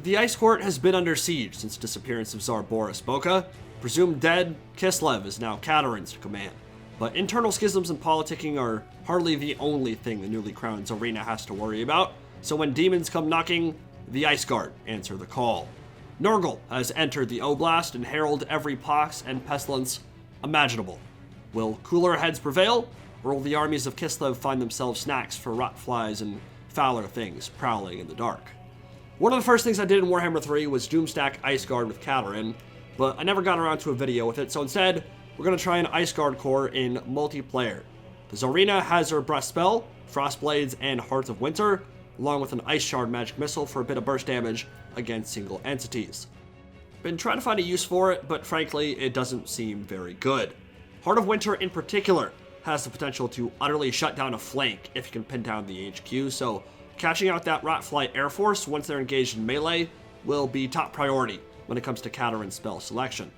The Ice Court has been under siege since the disappearance of Tsar Boris Boka. Presumed dead, Kislev is now Katarin's command. But internal schisms and politicking are hardly the only thing the newly crowned Tzarina has to worry about, so when demons come knocking, the Ice Guard answer the call. Nurgle has entered the Oblast and heralded every pox and pestilence imaginable. Will Cooler Heads Prevail, or will the armies of Kislev find themselves snacks for rot flies and fouler things prowling in the dark? One of the first things I did in Warhammer 3 was Doomstack Ice Guard with Katarin, but I never got around to a video with it, so instead, we're going to try an Ice Guard core in multiplayer. The Tzarina has her Breath Spell, Frostblades, and Heart of Winter, along with an Ice Shard magic missile for a bit of burst damage against single entities. Been trying to find a use for it, but frankly, it doesn't seem very good. Heart of Winter in particular has the potential to utterly shut down a flank if you can pin down the HQ, so catching out that Rotfly Air Force once they're engaged in melee will be top priority when it comes to Katarin's spell selection.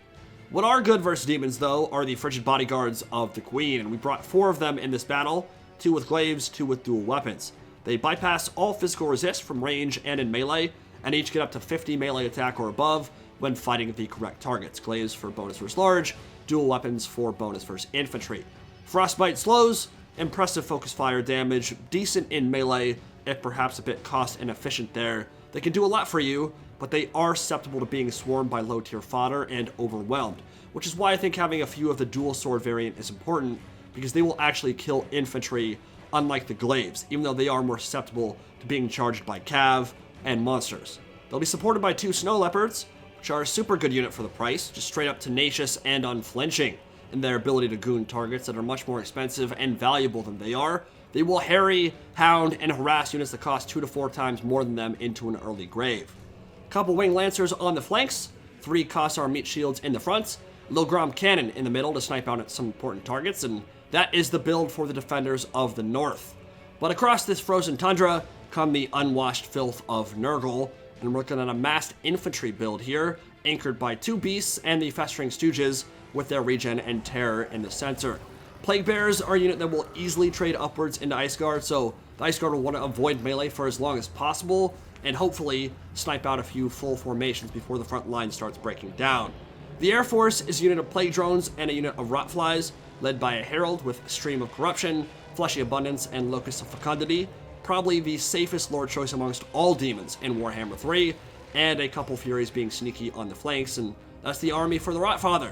What are good versus demons, though, are the frigid bodyguards of the Queen, and we brought 4 of them in this battle, 2 with glaives, 2 with dual weapons. They bypass all physical resist from range and in melee, and each get up to 50 melee attack or above when fighting the correct targets. Glaives for bonus versus large, dual weapons for bonus versus infantry. Frostbite slows, impressive focus fire damage, decent in melee, if perhaps a bit cost inefficient there. They can do a lot for you, but they are susceptible to being swarmed by low tier fodder and overwhelmed, which is why I think having a few of the dual sword variant is important, because they will actually kill infantry, unlike the glaives, even though they are more susceptible to being charged by cav and monsters. They'll be supported by 2 snow leopards, which are a super good unit for the price, just straight up tenacious and unflinching in their ability to goon targets that are much more expensive and valuable than they are. They will harry, hound, and harass units that cost 2 to 4 times more than them into an early grave. Couple wing lancers on the flanks, 3 Kossar meat shields in the front, Lilgrom cannon in the middle to snipe out at some important targets, and that is the build for the defenders of the north. But across this frozen tundra come the unwashed filth of Nurgle, and we're looking at a massed infantry build here, anchored by 2 beasts and the festering stooges with their regen and terror in the center. Plague Bearers are a unit that will easily trade upwards into Ice Guard, so the Ice Guard will want to avoid melee for as long as possible, and hopefully snipe out a few full formations before the front line starts breaking down. The Air Force is a unit of Plague Drones and a unit of Rotflies, led by a Herald with Stream of Corruption, Fleshy Abundance, and Locus of Fecundity, probably the safest lord choice amongst all demons in Warhammer 3, and a couple Furies being sneaky on the flanks, and that's the army for the Rotfather.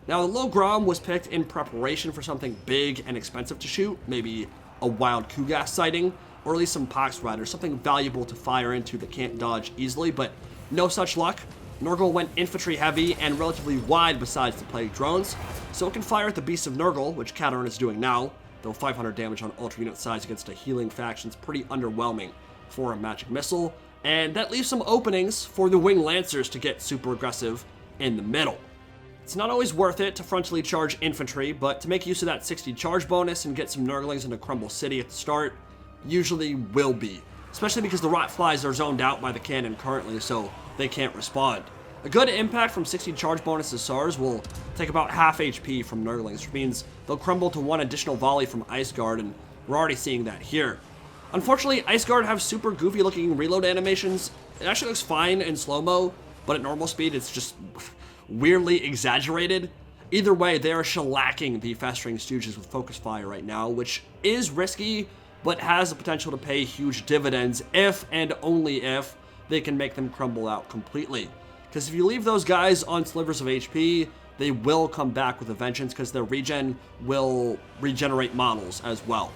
Now, the Lilgrom was picked in preparation for something big and expensive to shoot, maybe a wild Kugas sighting, or at least some Pox Riders, something valuable to fire into that can't dodge easily, but no such luck. Nurgle went infantry heavy and relatively wide besides the Plague Drones, so it can fire at the Beasts of Nurgle, which Katarin is doing now, though 500 damage on ultra unit size against a healing faction is pretty underwhelming for a magic missile, and that leaves some openings for the Wing Lancers to get super aggressive in the middle. It's not always worth it to frontally charge infantry, but to make use of that 60 charge bonus and get some Nurglings into Crumble City at the start, usually will be, especially because the Rotflies are zoned out by the cannon currently, so they can't respond. A good impact from 60 charge bonus to SARS will take about half HP from Nurglings, which means they'll crumble to 1 additional volley from Ice Guard, and we're already seeing that here. Unfortunately, Ice Guard have super goofy looking reload animations. It actually looks fine in slow-mo, but at normal speed it's just weirdly exaggerated. Either way, they are shellacking the Festering Stooges with Focus Fire right now, which is risky, but has the potential to pay huge dividends if and only if they can make them crumble out completely. Because if you leave those guys on slivers of HP, they will come back with a vengeance because their regen will regenerate models as well.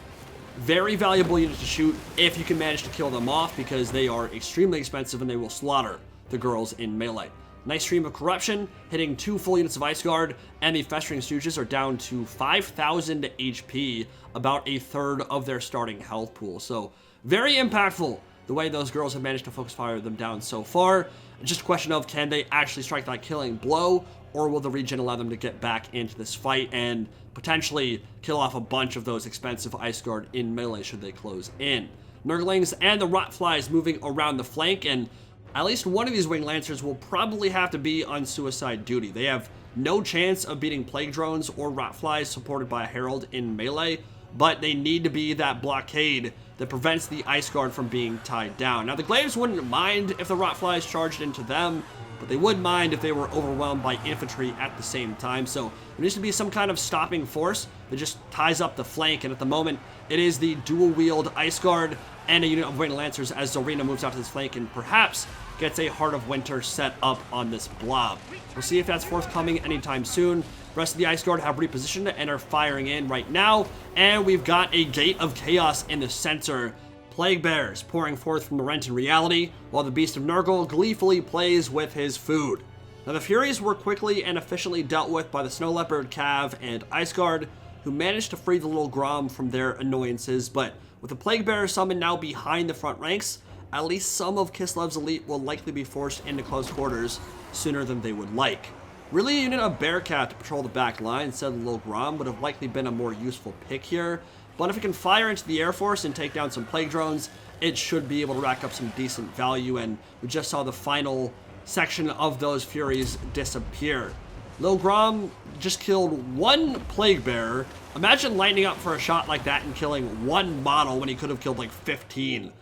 Very valuable unit to shoot if you can manage to kill them off, because they are extremely expensive and they will slaughter the girls in melee. Nice Stream of Corruption, hitting 2 full units of Ice Guard, and the Festering Stooges are down to 5,000 HP, about a third of their starting health pool. So very impactful the way those girls have managed to focus fire them down so far. Just a question of, can they actually strike that killing blow, or will the regen allow them to get back into this fight and potentially kill off a bunch of those expensive Ice Guard in melee should they close in. Nurglings and the Rotflies moving around the flank, and at least one of these Wing Lancers will probably have to be on suicide duty. They have no chance of beating Plague Drones or Rotflies supported by a Herald in melee, but they need to be that blockade that prevents the Ice Guard from being tied down. Now, the Glaives wouldn't mind if the Rotflies charged into them, but they would mind if they were overwhelmed by infantry at the same time. So there needs to be some kind of stopping force that just ties up the flank, and at the moment, it is the dual-wield Ice Guard and a unit of Winged Lancers as Tzarina moves out to this flank and perhaps gets a Heart of Winter set up on this blob. We'll see if that's forthcoming anytime soon. The rest of the Ice Guard have repositioned and are firing in right now, and we've got a Gate of Chaos in the center. Plague Bears pouring forth from the Rent in reality, while the Beast of Nurgle gleefully plays with his food. Now, the Furies were quickly and efficiently dealt with by the Snow Leopard, Cav, and Ice Guard, who managed to free the little Grom from their annoyances, but with the Plague Bear summon now behind the front ranks, at least some of Kislev's elite will likely be forced into close quarters sooner than they would like. Really, a unit of Bearcat to patrol the back line instead of the little Grom would have likely been a more useful pick here, but if it can fire into the Air Force and take down some Plague Drones, it should be able to rack up some decent value, and we just saw the final section of those Furies disappear. Lil Grom just killed one Plague Bearer. Imagine lining up for a shot like that and killing one model when he could have killed like 15.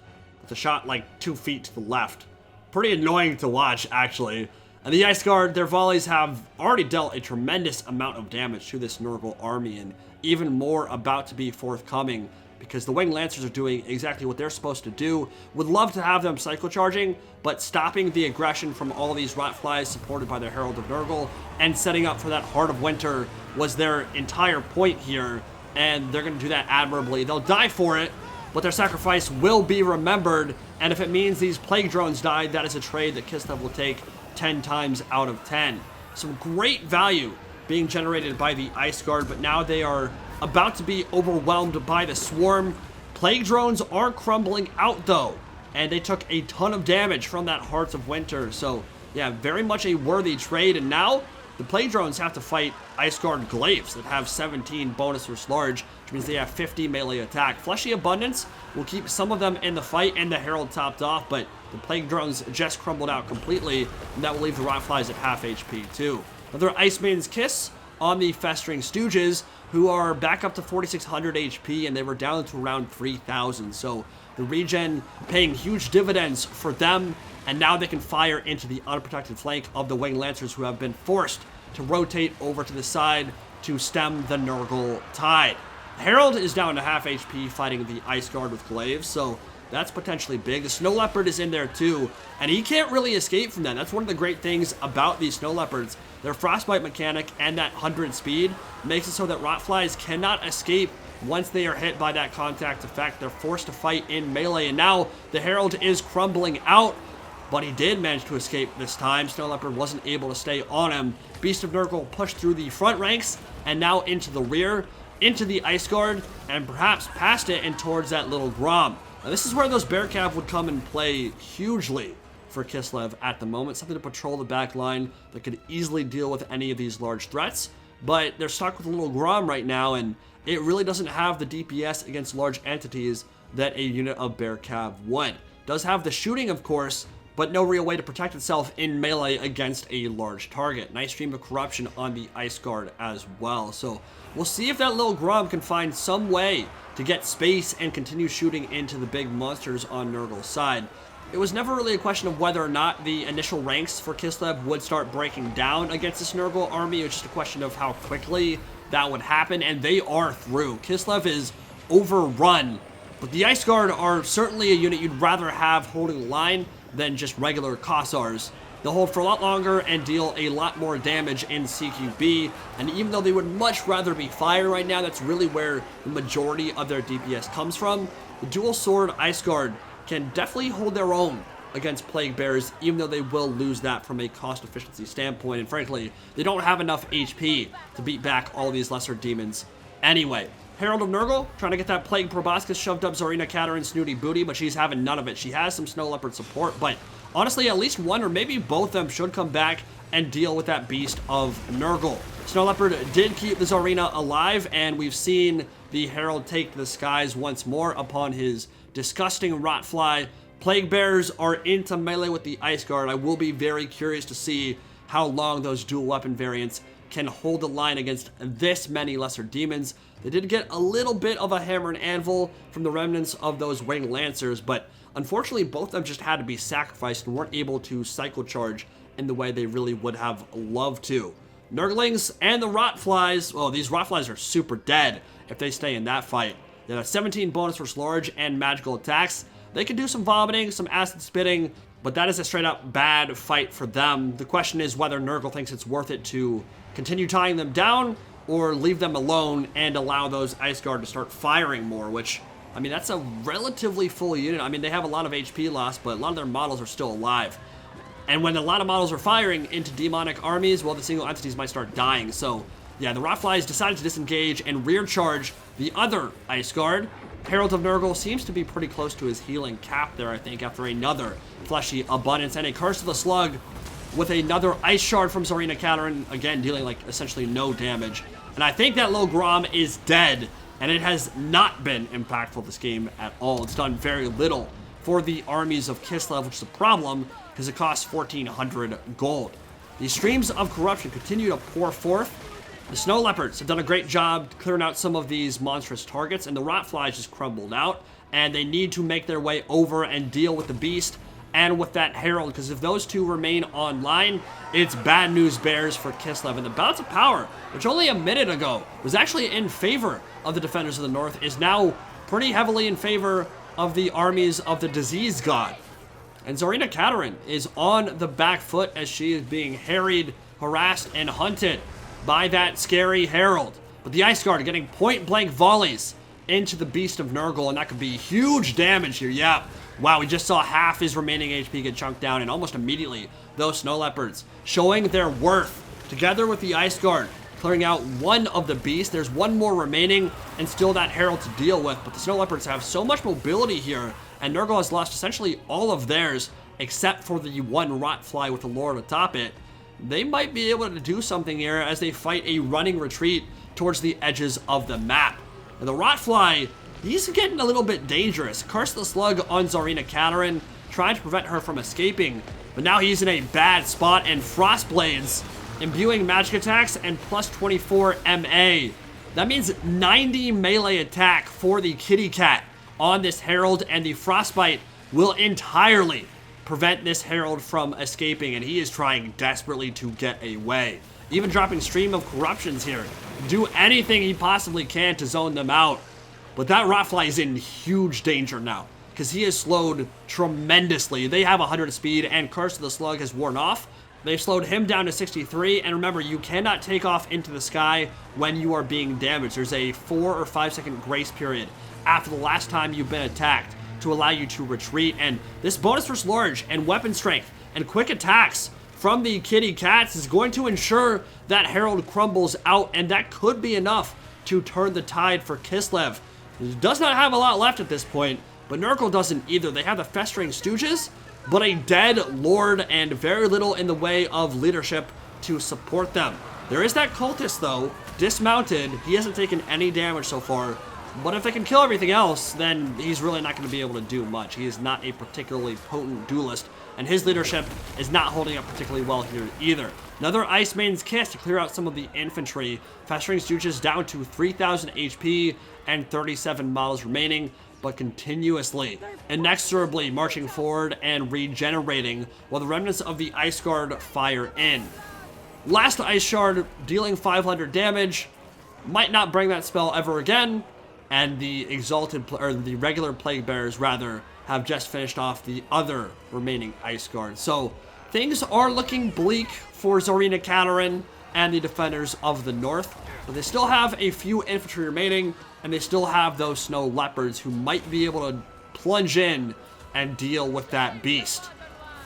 With a shot like 2 feet to the left. Pretty annoying to watch, actually. And the Ice Guard, their volleys have already dealt a tremendous amount of damage to this Nurgle army, and even more about to be forthcoming, because the Winged Lancers are doing exactly what they're supposed to do. Would love to have them cycle charging, but stopping the aggression from all these Rotflies supported by the Herald of Nurgle and setting up for that Heart of Winter was their entire point here, and they're going to do that admirably. They'll die for it, but their sacrifice will be remembered, and if it means these Plague Drones die, that is a trade that Kislev will take 10 times out of 10. Some great value being generated by the Ice Guard, but now they are about to be overwhelmed by the Swarm. Plague Drones are crumbling out though, and they took a ton of damage from that Hearts of Winter, so yeah, very much a worthy trade. And now the Plague Drones have to fight Ice Guard Glaives that have 17 bonus versus large, which means they have 50 melee attack. Fleshy Abundance will keep some of them in the fight and the Herald topped off, but the Plague Drones just crumbled out completely, and that will leave the Rotflies at half HP too. Another Ice Maiden's Kiss on the Festering Stooges, who are back up to 4,600 HP, and they were down to around 3,000. So the regen paying huge dividends for them, and now they can fire into the unprotected flank of the Winged Lancers, who have been forced to rotate over to the side to stem the Nurgle tide. Herald is down to half HP fighting the Ice Guard with Glaives, so that's potentially big. The Snow Leopard is in there too, and he can't really escape from that. That's one of the great things about these Snow Leopards. Their Frostbite mechanic and that 100 speed makes it so that Rotflies cannot escape once they are hit by that contact effect. They're forced to fight in melee, and now the Herald is crumbling out, but he did manage to escape this time. Snow Leopard wasn't able to stay on him. Beast of Nurgle pushed through the front ranks and now into the rear, into the Ice Guard, and perhaps past it and towards that little Grom. Now, this is where those Bearcat would come and play hugely for Kislev at the moment. Something to patrol the back line that could easily deal with any of these large threats. But they're stuck with a little Grom right now, and it really doesn't have the DPS against large entities that a unit of Bearcat would. Does have the shooting, of course, but no real way to protect itself in melee against a large target. Nice stream of corruption on the Ice Guard as well. So we'll see if that little Grom can find some way to get space and continue shooting into the big monsters on Nurgle's side. It was never really a question of whether or not the initial ranks for Kislev would start breaking down against this Nurgle army. It was just a question of how quickly that would happen, and they are through. Kislev is overrun, but the Ice Guard are certainly a unit you'd rather have holding the line than just regular Kossars. They'll hold for a lot longer and deal a lot more damage in CQB, and even though they would much rather be fire right now, that's really where the majority of their DPS comes from. The dual sword Ice Guard can definitely hold their own against Plague Bears, even though they will lose that from a cost efficiency standpoint, and frankly, they don't have enough HP to beat back all these lesser demons anyway. Herald of Nurgle trying to get that Plague Proboscis shoved up Tzarina Katarin's snooty booty, but she's having none of it. She has some Snow Leopard support, but honestly, at least one or maybe both of them should come back and deal with that Beast of Nurgle. Snow Leopard did keep the Tzarina alive, and we've seen the Herald take to the skies once more upon his disgusting Rotfly. Plague Bears are into melee with the Ice Guard. I will be very curious to see how long those dual weapon variants can hold the line against this many lesser demons. They did get a little bit of a hammer and anvil from the remnants of those winged lancers, but unfortunately both of them just had to be sacrificed and weren't able to cycle charge in the way they really would have loved to. Nurglings and the Rotflies, well, these Rotflies are super dead if they stay in that fight. They have 17 bonus versus large and magical attacks. They can do some vomiting, some acid spitting, but that is a straight up bad fight for them. The question is whether Nurgle thinks it's worth it to continue tying them down or leave them alone and allow those Ice Guard to start firing more, which, I mean, that's a relatively full unit. I mean, they have a lot of HP loss, but a lot of their models are still alive. And when a lot of models are firing into demonic armies, well, the single entities might start dying. So, yeah, the Rotflies decided to disengage and rear charge the other Ice Guard. Herald of Nurgle seems to be pretty close to his healing cap there, I think, after another Fleshy Abundance. And a Curse of the Slug with another Ice Shard from Tzarina Katarin, again, dealing, like, essentially no damage. And I think that Logrom is dead, and it has not been impactful this game at all. It's done very little for the armies of Kislev, which is a problem, because it costs 1,400 gold. The streams of corruption continue to pour forth. The Snow Leopards have done a great job clearing out some of these monstrous targets, and the Rotflies just crumbled out, and they need to make their way over and deal with the Beast and with that Herald, because if those two remain online, it's bad news bears for Kislev. And the Balance of Power, which only a minute ago was actually in favor of the Defenders of the North, is now pretty heavily in favor of the armies of the Disease God. And Tzarina Katarin is on the back foot as she is being harried, harassed, and hunted by that scary Herald. But the Ice Guard are getting point-blank volleys into the Beast of Nurgle, and that could be huge damage here. Yeah, wow, we just saw half his remaining HP get chunked down, and almost immediately, those Snow Leopards showing their worth, together with the Ice Guard, clearing out one of the beasts. There's one more remaining, and still that Herald to deal with, but the Snow Leopards have so much mobility here, and Nurgle has lost essentially all of theirs, except for the one Rotfly with the Lord atop it. They might be able to do something here as they fight a running retreat towards the edges of the map. And the Rotfly, he's getting a little bit dangerous. Curse the Slug on Tzarina Katarin, trying to prevent her from escaping, but now he's in a bad spot, and Frostblades imbuing magic attacks and plus 24 MA. That means 90 melee attack for the Kitty Cat on this Herald, and the Frostbite will entirely prevent this Herald from escaping, and he is trying desperately to get away. Even dropping Stream of Corruptions here. Do anything he possibly can to zone them out. But that Rotfly is in huge danger now, because he is slowed tremendously. They have 100 speed, and Curse of the Slug has worn off. They've slowed him down to 63, and remember, you cannot take off into the sky when you are being damaged. There's a 4 or 5 second grace period after the last time you've been attacked to allow you to retreat, and this bonus versus large and weapon strength and quick attacks from the Kitty Cats is going to ensure that Herald crumbles out, and that could be enough to turn the tide for Kislev. He does not have a lot left at this point, but Nurgle doesn't either. They have the Festering Stooges, but a dead Lord and very little in the way of leadership to support them. There is that Cultist, though, dismounted. He hasn't taken any damage so far, but if they can kill everything else, then he's really not going to be able to do much. He is not a particularly potent duelist, and his leadership is not holding up particularly well here either. Another Ice Maiden's Kiss to clear out some of the infantry. Festering Stooges down to 3,000 HP and 37 models remaining, but continuously, inexorably marching forward and regenerating while the remnants of the Ice Guard fire in. Last Ice Shard dealing 500 damage, might not bring that spell ever again, and the the regular Plague Bearers rather have just finished off the other remaining Ice Guard. So things are looking bleak for Tzarina Katarin and the Defenders of the North, but they still have a few infantry remaining, and they still have those Snow Leopards who might be able to plunge in and deal with that beast.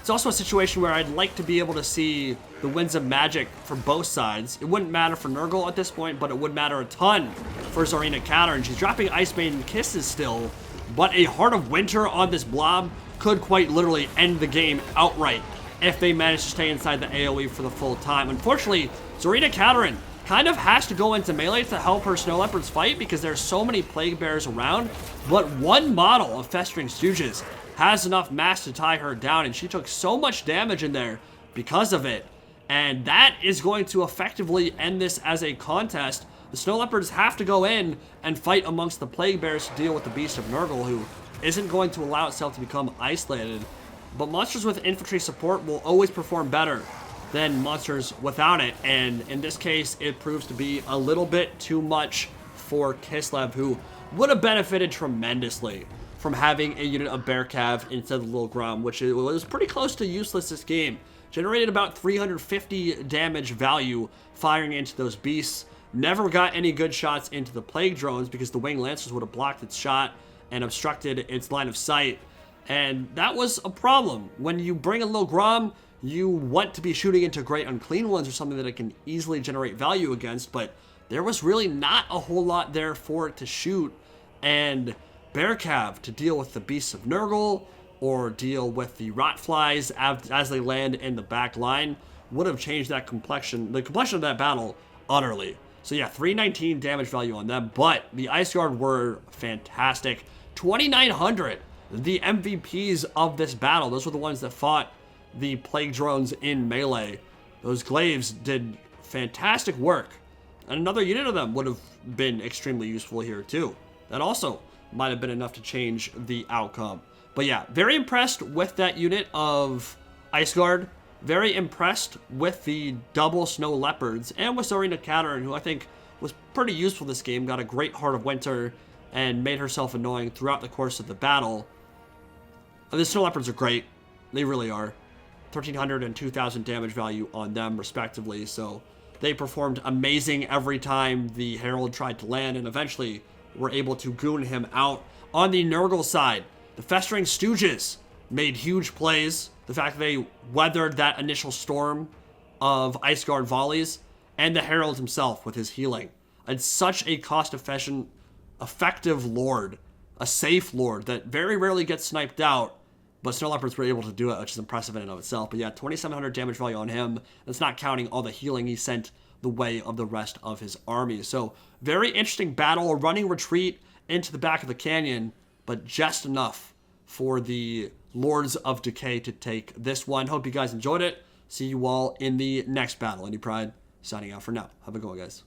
It's also a situation where I'd like to be able to see the Winds of Magic for both sides. It wouldn't matter for Nurgle at this point, but it would matter a ton for Tzarina Katarin. She's dropping Ice Maiden Kisses still, but a Heart of Winter on this blob could quite literally end the game outright if they manage to stay inside the AoE for the full time. Unfortunately, Tzarina Katarin kind of has to go into melee to help her Snow Leopards fight because there's so many Plague Bears around, but one model of Festering Stooges has enough mass to tie her down, and she took so much damage in there because of it, and that is going to effectively end this as a contest. The Snow Leopards have to go in and fight amongst the Plague Bears to deal with the Beast of Nurgle, who isn't going to allow itself to become isolated. But monsters with infantry support will always perform better than monsters without it, and in this case, it proves to be a little bit too much for Kislev, who would have benefited tremendously from having a unit of Bear Cav instead of the Little Grum, which was pretty close to useless this game. Generated about 350 damage value firing into those beasts. Never got any good shots into the Plague Drones because the Winged Lancers would have blocked its shot and obstructed its line of sight. And that was a problem. When you bring a Little Grum, you want to be shooting into Great Unclean Ones or something that it can easily generate value against, but there was really not a whole lot there for it to shoot. And Bear Cav to deal with the Beasts of Nurgle or deal with the Rotflies as they land in the back line would have changed that complexion, the complexion of that battle utterly. So yeah, 319 damage value on them, but the Ice Guard were fantastic. 2,900, the MVPs of this battle. Those were the ones that fought the Plague Drones in melee. Those Glaives did fantastic work. And another unit of them would have been extremely useful here too. That also might have been enough to change the outcome. But yeah, very impressed with that unit of Ice Guard. Very impressed with the double Snow Leopards and with Tzarina Katarin, who I think was pretty useful this game. Got a great Heart of Winter and made herself annoying throughout the course of the battle. The Snow Leopards are great. They really are. 1,300 and 2,000 damage value on them, respectively. So they performed amazing every time the Herald tried to land, and eventually were able to goon him out. On the Nurgle side, the Festering Stooges made huge plays. The fact that they weathered that initial storm of Ice Guard volleys, and the Herald himself with his healing. And such a cost-efficient, effective Lord, a safe Lord that very rarely gets sniped out, but Snow Leopards were able to do it, which is impressive in and of itself. But yeah, 2,700 damage value on him. That's not counting all the healing he sent the way of the rest of his army. So very interesting battle, a running retreat into the back of the canyon, but just enough for the Lords of Decay to take this one. Hope you guys enjoyed it. See you all in the next battle. Any Pride, signing out for now. Have a good one, guys.